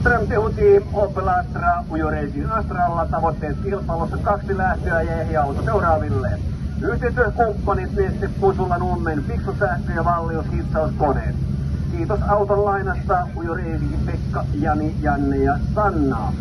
Lundström Tehu-team Opel Astra Ujo Racing Astralla tavoitteet kilpailussa 2 lähtöä ja ehjä auto seuraaville. Yhteistyökumppanit Neste, Pusula, Nummen, Fiksu Sähkö ja Vallius Hitsauskoneet. Kiitos auton lainasta Ujo Racing Pekka, Jani, Janne ja Sanna.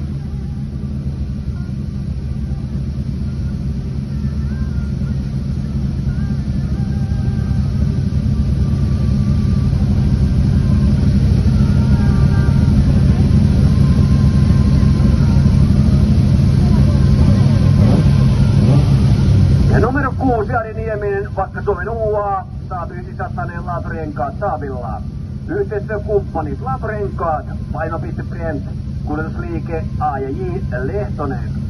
Numero 6 Ari Nieminen, Vakka-Suomen UA, saatu 900 laaturenkaat Saabilla. Yhteistyökumppanit laaturenkaat, painopiste Brent, kuljetusliike A ja J Lehtonen.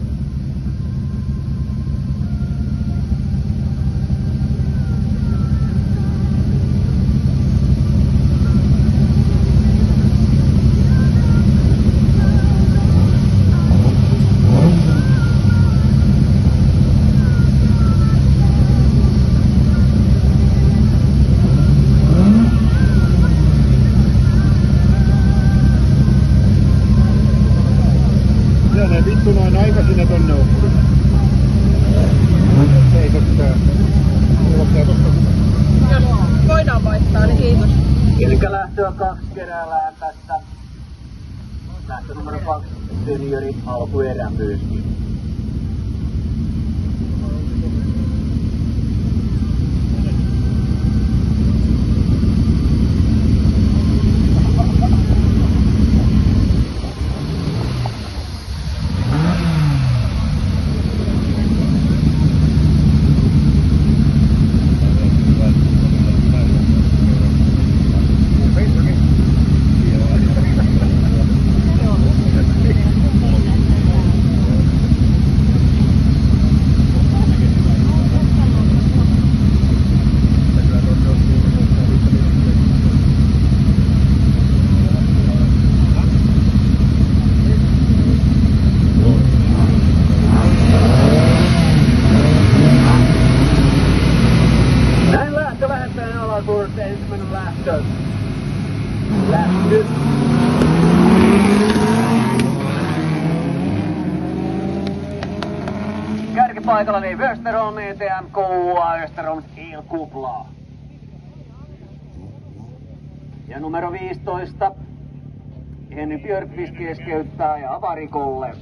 Vittu noin aikaisin ne tonne on. Seisottaa. Kuulostaa tosta. Jos voidaan vaihtaa, niin kiitos. Elikkä lähtöä 2 keräillään tästä. Lähtö numero 2 seniori alkuerän myöskin. Ensimmäinen lähtö. Lähty. Kärkipaikalla niin Westerholm ETM KUA Österholm Elkupla. Ja numero 15. Henry Björkqvist keskeyttää ja avarikolle.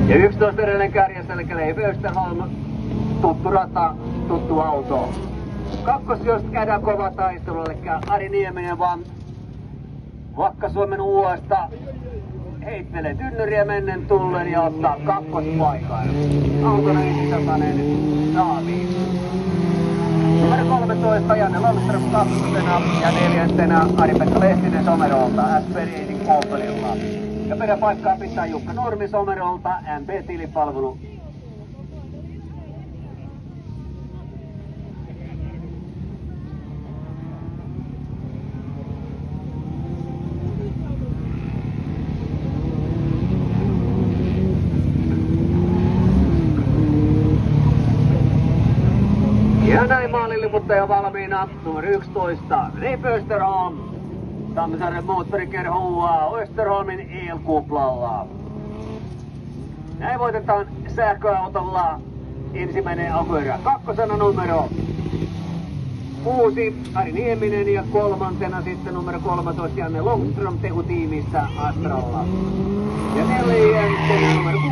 Ja 11 edelleen kärjessä, eli Leif Österholm, tuttu rata, tuttu auto. Kakkosjosta käydään kova taistelu, eli Ari Nieminen vaan Vakka-Suomen UAsta heittelee tynnyriä mennen tullen ja ottaa kakkospaikan. Autona 900 saaviin. Numero 13 Janne Lundström 2. ja 4. Ari-Pekka Lehtinen Somerolta SP Racing Opelilla. Ja peräpaikkaa pitää Jukka Nurmi Somerolta MP-tilipalvelu. Ja näin maaliliputtaja valmiina. Numero 11 Leif Österholm. Tammisaaren moottorikerho UA Österholmin Elkuplalla. Näin voitetaan sähköautolla ensimmäinen alkuerä. 2. numero 6 Ari Nieminen ja 3. sitten numero 13 Janne Lundström Tehu-tiimistä Astralla. Ja 4. numero 6